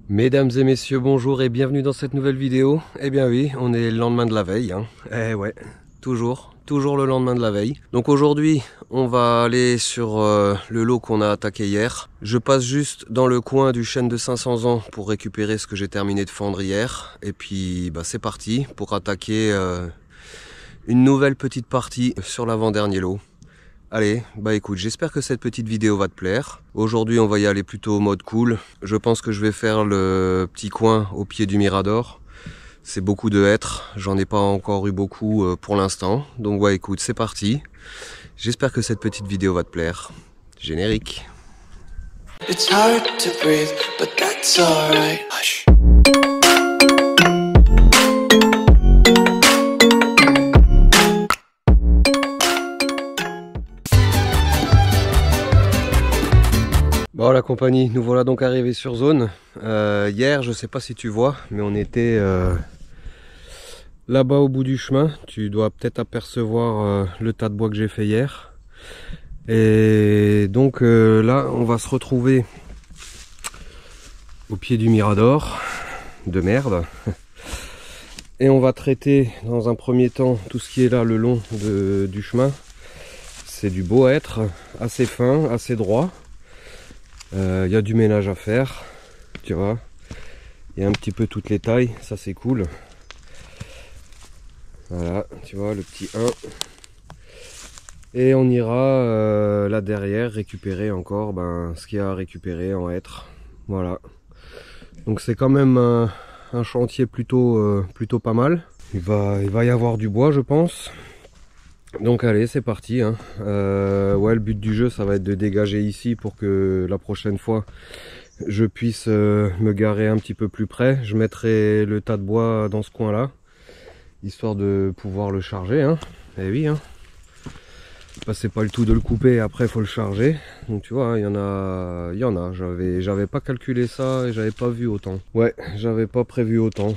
Mesdames et messieurs, bonjour et bienvenue dans cette nouvelle vidéo. Eh bien oui, on est le lendemain de la veille, hein. Eh ouais, toujours le lendemain de la veille. Donc aujourd'hui, on va aller sur le lot qu'on a attaqué hier. Je passe juste dans le coin du chêne de 500 ans pour récupérer ce que j'ai terminé de fendre hier. Et puis bah, c'est parti pour attaquer une nouvelle petite partie sur l'avant-dernier lot. Allez, bah écoute, j'espère que cette petite vidéo va te plaire. Aujourd'hui, on va y aller plutôt au mode cool. Je pense que je vais faire le petit coin au pied du Mirador. C'est beaucoup de hêtres, j'en ai pas encore eu beaucoup pour l'instant. Donc ouais, écoute, c'est parti. J'espère que cette petite vidéo va te plaire. Générique. It's hard to breathe, but that's alright. Hush. Bon la compagnie, nous voilà donc arrivés sur zone. Hier, je sais pas si tu vois, mais on était là-bas au bout du chemin. Tu dois peut-être apercevoir le tas de bois que j'ai fait hier. Et donc là, on va se retrouver au pied du Mirador de merde. Et on va traiter dans un premier temps tout ce qui est là le long du chemin. C'est du beau hêtre, assez fin, assez droit. Y a du ménage à faire, tu vois. Il y a un petit peu toutes les tailles, ça c'est cool. Voilà, tu vois le petit 1. Et on ira là derrière récupérer encore ce qu'il y a à récupérer en hêtre. Voilà. Donc c'est quand même un chantier plutôt pas mal. Il va y avoir du bois, je pense. Donc allez, c'est parti, hein. Ouais, le but du jeu, ça va être de dégager ici pour que la prochaine fois, je puisse me garer un petit peu plus près. Je mettrai le tas de bois dans ce coin-là, histoire de pouvoir le charger, hein. Eh oui, hein. Bah, c'est pas le tout de le couper, après il faut le charger. Donc tu vois, il y en a. J'avais pas calculé ça et j'avais pas vu autant. Ouais, j'avais pas prévu autant.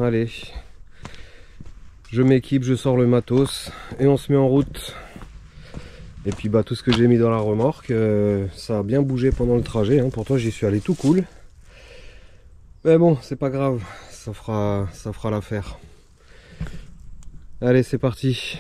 Allez. Je m'équipe, je sors le matos et on se met en route. Et puis bah tout ce que j'ai mis dans la remorque, ça a bien bougé pendant le trajet, hein. Pourtant j'y suis allé tout cool. Mais bon, c'est pas grave, ça fera l'affaire. Allez, c'est parti.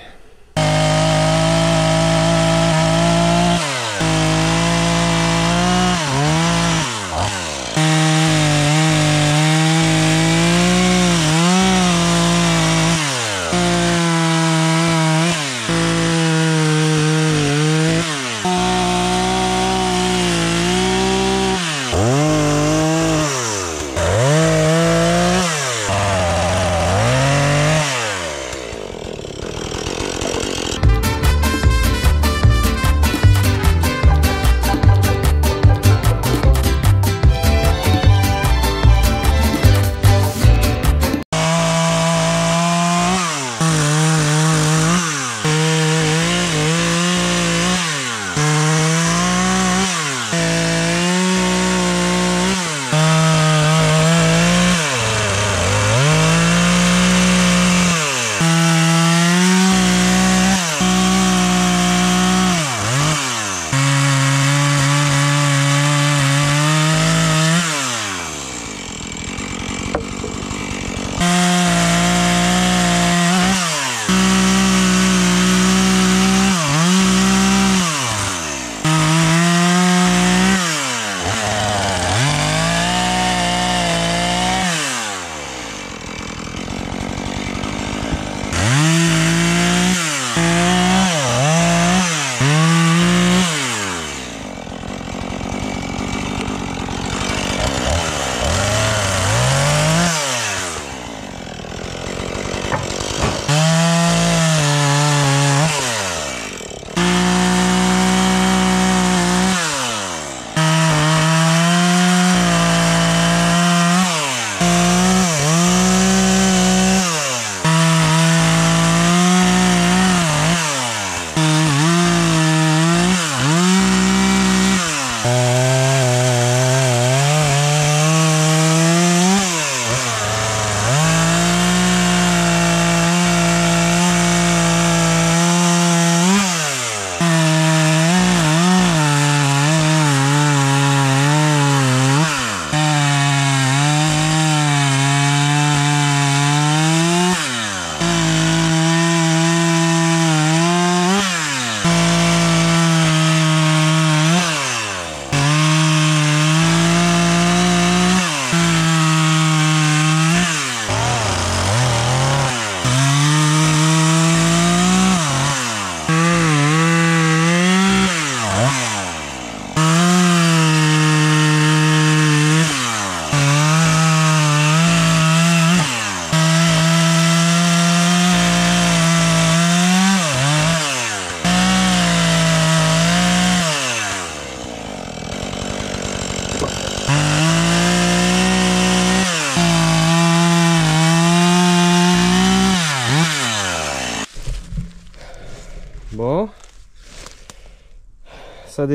ça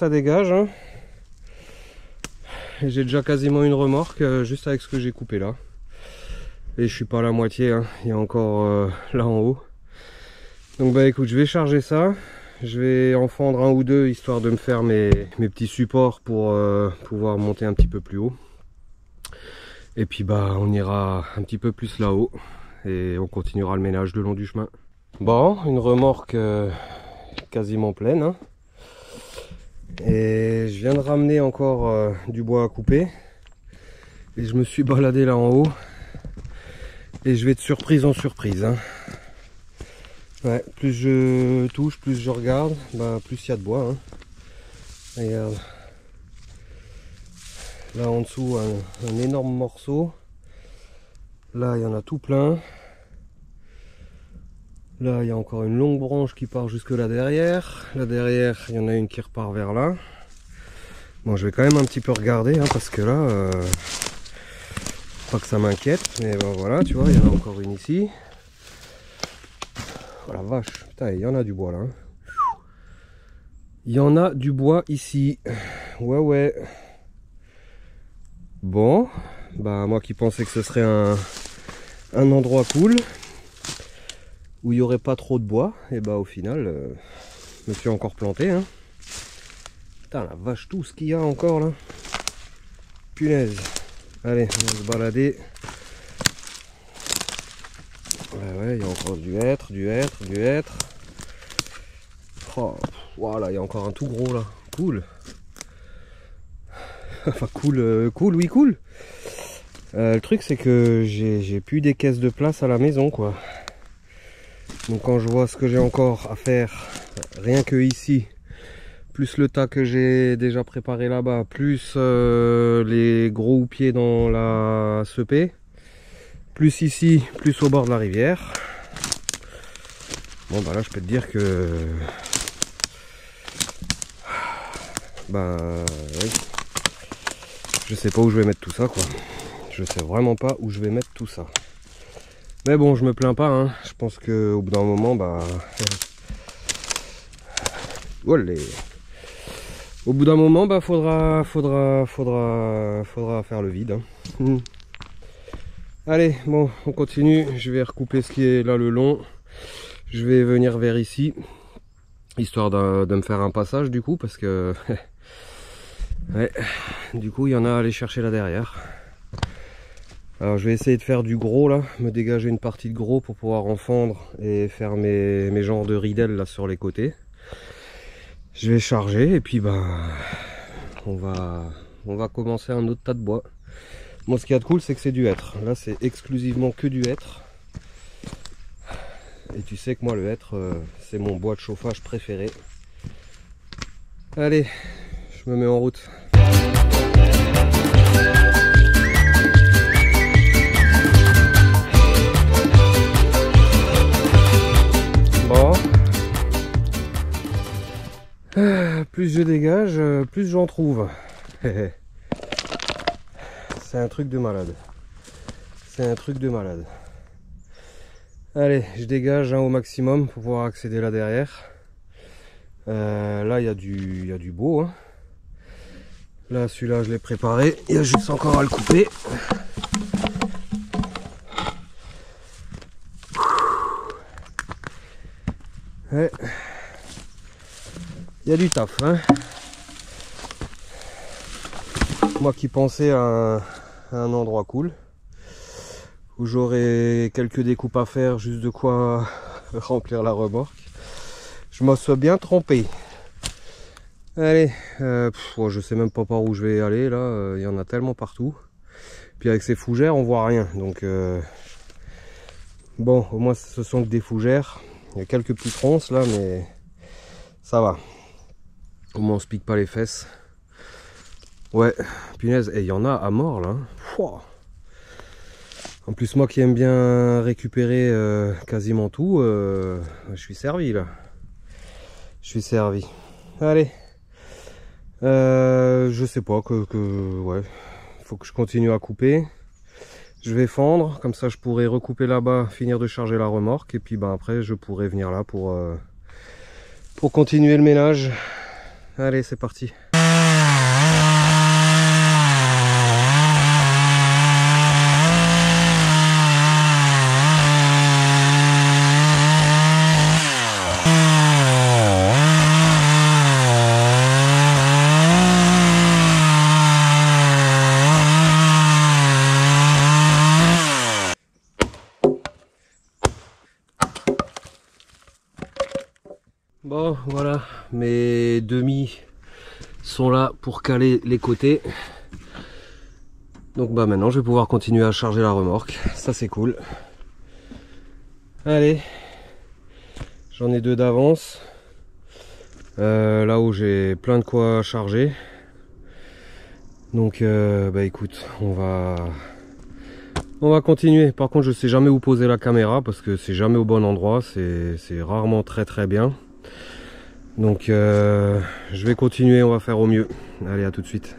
dégage, hein. J'ai déjà quasiment une remorque juste avec ce que j'ai coupé là. Et je suis pas à la moitié, hein. Il y a encore là en haut. Donc bah écoute, je vais charger ça. Je vais en fendre un ou deux histoire de me faire mes petits supports pour pouvoir monter un petit peu plus haut. Et puis bah on ira un petit peu plus là-haut et on continuera le ménage le long du chemin. Bon, une remorque quasiment pleine, hein. Et je viens de ramener encore du bois à couper. Et je me suis baladé là en haut. Et je vais de surprise en surprise, hein. Ouais, plus je touche, plus je regarde, bah plus il y a de bois, hein. Regarde. Là en dessous, un énorme morceau. Là, il y en a tout plein. Là, il y a encore une longue branche qui part jusque là derrière. Là derrière, il y en a une qui repart vers là. Bon, je vais quand même un petit peu regarder, hein, parce que là, pas que ça m'inquiète, mais bon, voilà, tu vois, il y en a encore une ici. Oh la vache, putain, il y en a du bois là, hein. Il y en a du bois ici. Ouais. Bon, bah moi qui pensais que ce serait un endroit cool où il n'y aurait pas trop de bois, et bah au final je me suis encore planté, hein. Putain la vache, tout ce qu'il y a encore là. Punaise. Allez, on va se balader. Ouais, il y a encore du hêtre. Oh, voilà, il y a encore un tout gros là. Cool. Enfin cool, oui cool. Le truc c'est que j'ai plus des caisses de place à la maison quoi. Donc quand je vois ce que j'ai encore à faire, rien que ici, plus le tas que j'ai déjà préparé là-bas, plus les gros houppiers dans la CP, plus ici, plus au bord de la rivière. Bon bah là je peux te dire que... Bah oui. Je sais pas où je vais mettre tout ça quoi. Je sais vraiment pas où je vais mettre tout ça. Mais bon, je me plains pas, hein. Je pense que au bout d'un moment, bah... Olé. Au bout d'un moment, bah faudra faire le vide, hein. Allez, bon, on continue. Je vais recouper ce qui est là le long. Je vais venir vers ici, histoire de me faire un passage du coup, parce que... ouais, du coup, il y en a à aller chercher là derrière. Alors je vais essayer de faire du gros là, me dégager une partie de gros pour pouvoir en fendre et faire mes genres de ridelles là sur les côtés. Je vais charger et puis bah on va commencer un autre tas de bois. Moi ce qu'il y a de cool c'est que c'est du hêtre. Là c'est exclusivement que du hêtre. Et tu sais que moi le hêtre c'est mon bois de chauffage préféré. Allez, je me mets en route. Bon, plus je dégage, plus j'en trouve. C'est un truc de malade. C'est un truc de malade. Allez, je dégage au maximum pour pouvoir accéder là derrière. Là, il y a du beau, hein. Là, celui-là, je l'ai préparé. Il y a juste encore à le couper. Ouais. Il y a du taf, hein. Moi qui pensais à un endroit cool où j'aurais quelques découpes à faire, juste de quoi remplir la remorque, je m'en suis bien trompé. Allez, je sais même pas par où je vais aller là, il y en a tellement partout. Puis avec ces fougères on voit rien, donc bon, au moins ce sont que des fougères. Il y a quelques petites ronces là, mais ça va. Au moins on se pique pas les fesses. Ouais, punaise, et il y en a à mort là. Pouah. En plus moi qui aime bien récupérer quasiment tout, je suis servi là. Je suis servi. Allez. Je sais pas ouais. Faut que je continue à couper. Je vais fendre, comme ça je pourrai recouper là-bas, finir de charger la remorque et puis après je pourrai venir là pour continuer le ménage. Allez, c'est parti. Bon, voilà, mes demi sont là pour caler les côtés. Donc bah maintenant je vais pouvoir continuer à charger la remorque, ça c'est cool. Allez, j'en ai 2 d'avance, là où j'ai plein de quoi charger. Donc bah écoute, on va continuer. Par contre je sais jamais où poser la caméra parce que c'est jamais au bon endroit, c'est rarement très bien. Donc je vais continuer, on va faire au mieux. Allez, à tout de suite.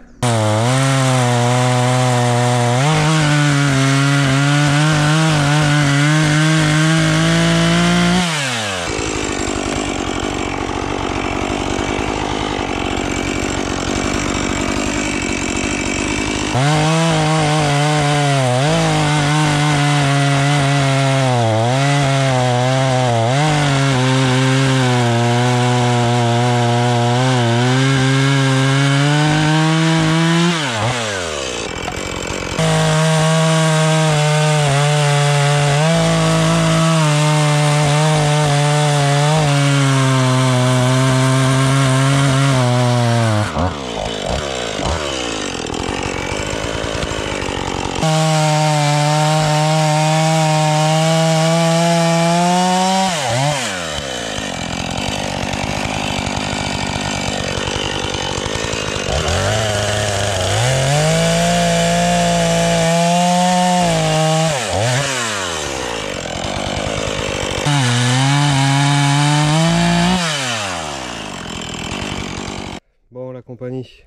Bon, la compagnie,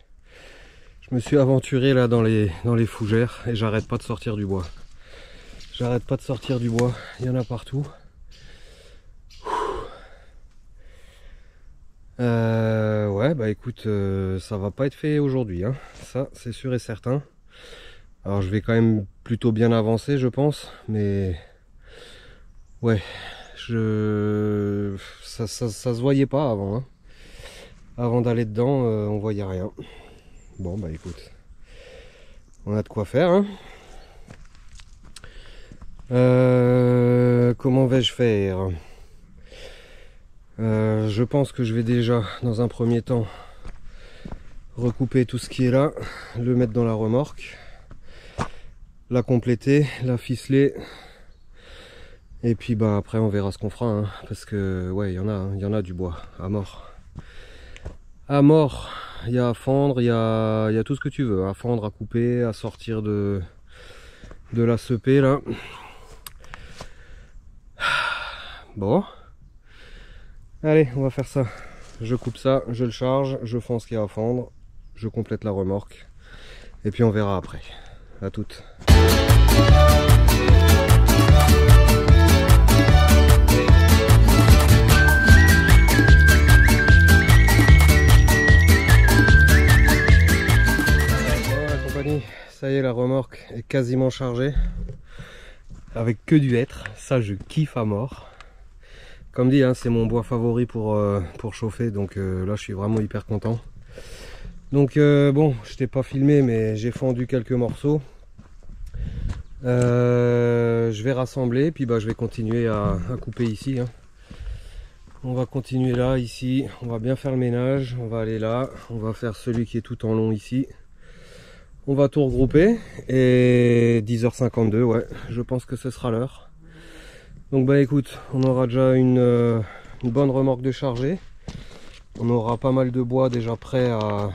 je me suis aventuré là dans les fougères et j'arrête pas de sortir du bois. J'arrête pas de sortir du bois, il y en a partout. Ouais, bah écoute, ça va pas être fait aujourd'hui, hein. Ça c'est sûr et certain. Alors je vais quand même plutôt bien avancer, je pense, mais ouais, ça se voyait pas avant, hein. Avant d'aller dedans, on voyait rien. Bon bah écoute, on a de quoi faire, hein. Comment vais-je faire? Je pense que je vais déjà, dans un premier temps, recouper tout ce qui est là, le mettre dans la remorque, la compléter, la ficeler, et puis bah après on verra ce qu'on fera, hein, parce que ouais, il y en a du bois à mort. À mort, il y a à fendre, il y a tout ce que tu veux, à fendre, à couper, à sortir de la seper là. Bon, allez, on va faire ça. Je coupe ça, je le charge, je fends ce qu'il y a à fendre, je complète la remorque, et puis on verra après. À toutes. Ça y est, la remorque est quasiment chargée avec que du hêtre. Ça, je kiffe à mort. Comme dit, hein, c'est mon bois favori pour chauffer, donc là je suis vraiment hyper content. Donc bon, je t'ai pas filmé, mais j'ai fendu quelques morceaux. Je vais rassembler, puis bah, je vais continuer à couper ici, hein. On va continuer là, ici, on va bien faire le ménage, on va aller là, on va faire celui qui est tout en long ici. On va tout regrouper et 10h52, ouais, je pense que ce sera l'heure. Donc bah écoute, on aura déjà une bonne remorque de charger. On aura pas mal de bois déjà prêt à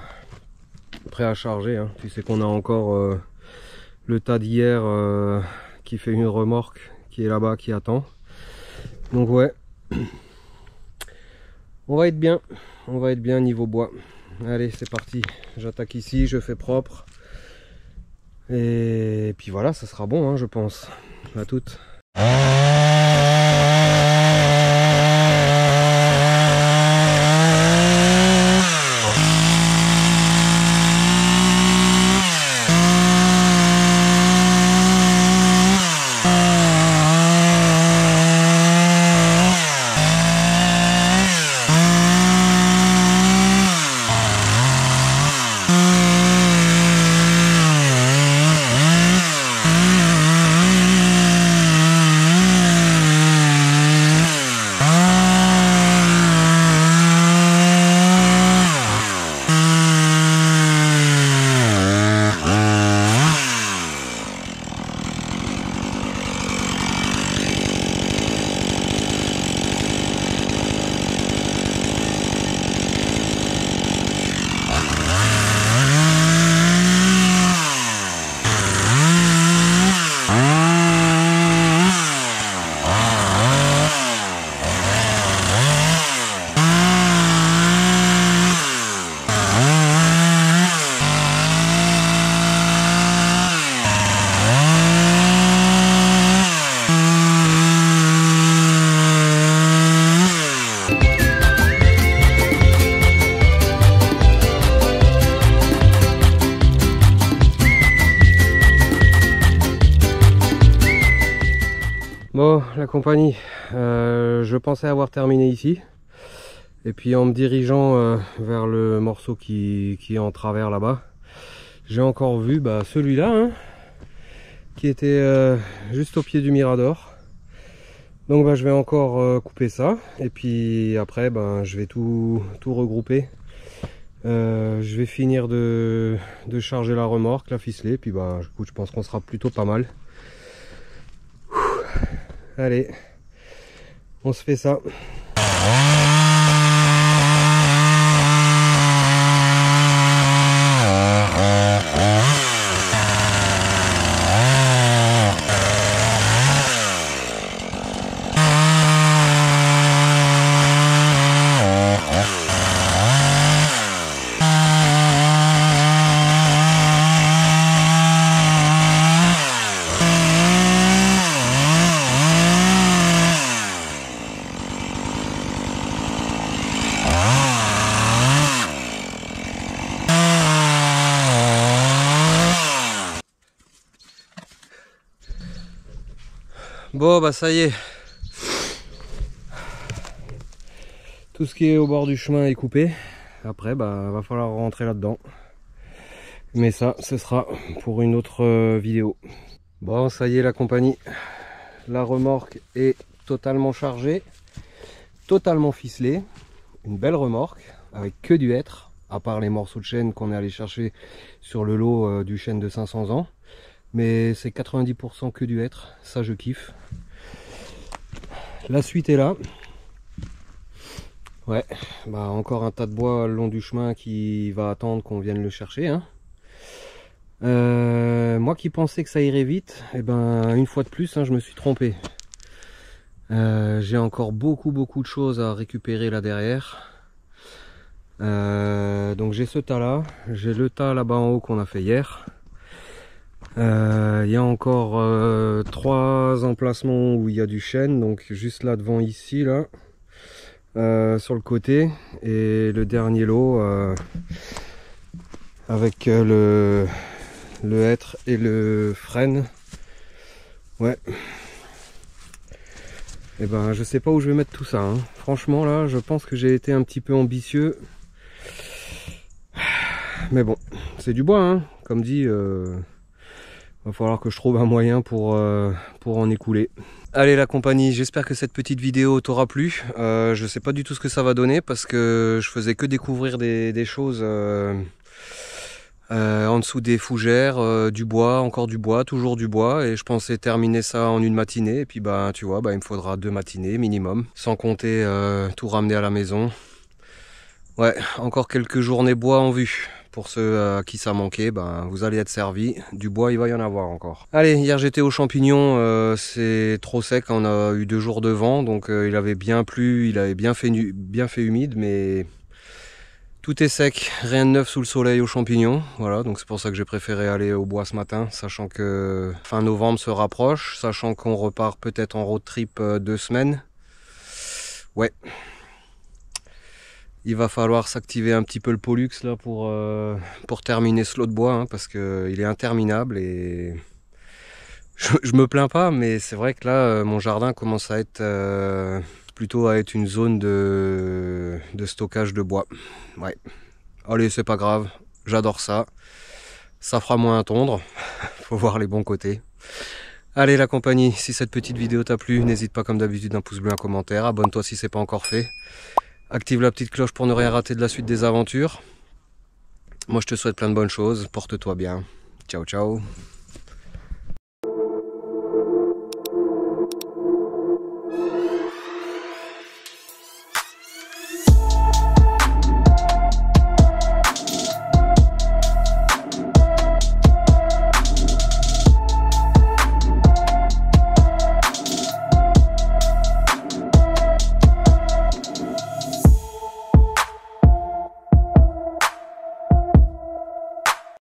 charger, hein. Tu sais qu'on a encore le tas d'hier qui fait une remorque qui est là-bas, qui attend. Donc ouais, on va être bien niveau bois. Allez, c'est parti, j'attaque ici, je fais propre. Et puis voilà, ça sera bon, hein, je pense. À toutes. Bon, la compagnie, je pensais avoir terminé ici. Et puis en me dirigeant vers le morceau qui est en travers là-bas, j'ai encore vu celui-là, hein, qui était juste au pied du Mirador. Donc je vais encore couper ça. Et puis après, je vais tout regrouper. Je vais finir de charger la remorque, la ficeler. Et puis écoute, je pense qu'on sera plutôt pas mal. Allez, on se fait ça. Bon ça y est, tout ce qui est au bord du chemin est coupé. Après va falloir rentrer là-dedans, mais ça ce sera pour une autre vidéo. Bon ça y est la compagnie, la remorque est totalement chargée, totalement ficelée, une belle remorque avec que du hêtre, à part les morceaux de chêne qu'on est allé chercher sur le lot du chêne de 500 ans. Mais c'est 90% que du hêtre, ça je kiffe. La suite est là. Ouais, encore un tas de bois le long du chemin qui va attendre qu'on vienne le chercher, hein. Moi qui pensais que ça irait vite, une fois de plus, hein, je me suis trompé. J'ai encore beaucoup de choses à récupérer là derrière. Donc j'ai ce tas là, j'ai le tas là-bas en haut qu'on a fait hier. Il y a encore 3 emplacements où il y a du chêne, donc juste là devant ici là, sur le côté, et le dernier lot avec le hêtre et le frêne. Ouais. Et je sais pas où je vais mettre tout ça, hein. Franchement là je pense que j'ai été un petit peu ambitieux, mais bon c'est du bois, hein. Comme dit, va falloir que je trouve un moyen pour en écouler. Allez la compagnie, j'espère que cette petite vidéo t'aura plu. Je sais pas du tout ce que ça va donner parce que je faisais que découvrir des choses en dessous des fougères, du bois, encore du bois, toujours du bois, et je pensais terminer ça en une matinée, et puis tu vois, il me faudra 2 matinées minimum, sans compter tout ramener à la maison. Ouais, encore quelques journées bois en vue. Pour ceux à qui ça manquait, vous allez être servis. Du bois, il va y en avoir encore. Allez, hier j'étais aux champignons, c'est trop sec, on a eu 2 jours de vent, donc il avait bien plu, il avait bien fait humide, mais tout est sec, rien de neuf sous le soleil aux champignons. Voilà, donc c'est pour ça que j'ai préféré aller au bois ce matin, sachant que fin novembre se rapproche, sachant qu'on repart peut-être en road trip 2 semaines. Ouais. Il va falloir s'activer un petit peu le Pollux là pour terminer ce lot de bois, hein, parce qu'il est interminable et je me plains pas, mais c'est vrai que là mon jardin commence à être plutôt à être une zone de stockage de bois. Ouais. Allez, c'est pas grave, j'adore ça. Ça fera moins tondre, faut voir les bons côtés. Allez la compagnie, si cette petite vidéo t'a plu, n'hésite pas comme d'habitude un pouce bleu, un commentaire, abonne-toi si c'est pas encore fait. Active la petite cloche pour ne rien rater de la suite des aventures. Moi je te souhaite plein de bonnes choses, porte-toi bien. Ciao ciao.